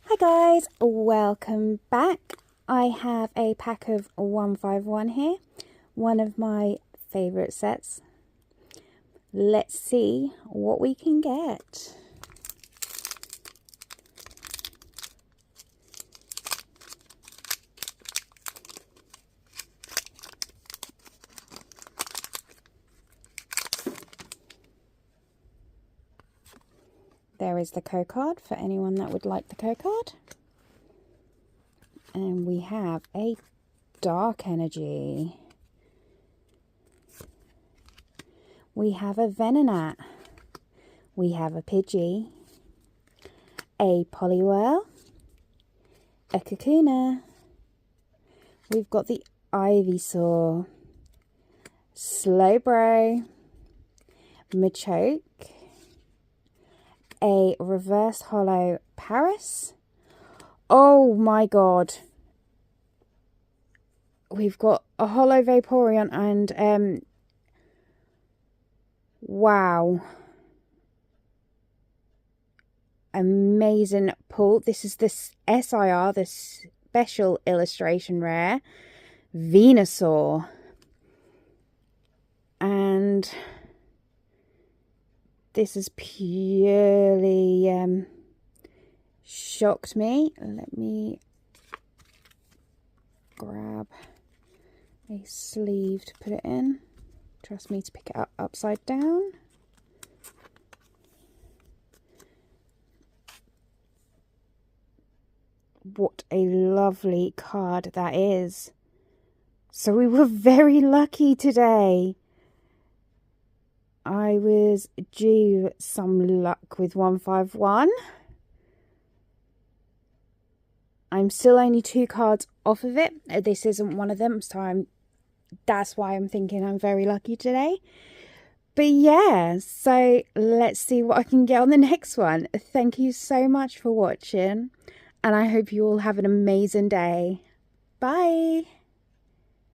Hi guys, welcome back. I have a pack of 151 here, one of my favourite sets. Let's see what we can get. There is the code card for anyone that would like the code card. And we have a Dark Energy. We have a Venonat. We have a Pidgey. A Poliwhirl. A Kakuna. We've got the Ivysaur. Slowbro. Machoke. A reverse holo Paris. Oh my god. We've got a holo Vaporeon and wow. Amazing pull. This is the SIR, the special illustration rare Venusaur. And this has purely shocked me. Let me grab a sleeve to put it in. Trust me to pick it up upside down. What a lovely card that is. So we were very lucky today. I was due some luck with 151. I'm still only 2 cards off of it. This isn't one of them, so that's why I'm thinking I'm very lucky today. But yeah, so let's see what I can get on the next one. Thank you so much for watching, and I hope you all have an amazing day. Bye!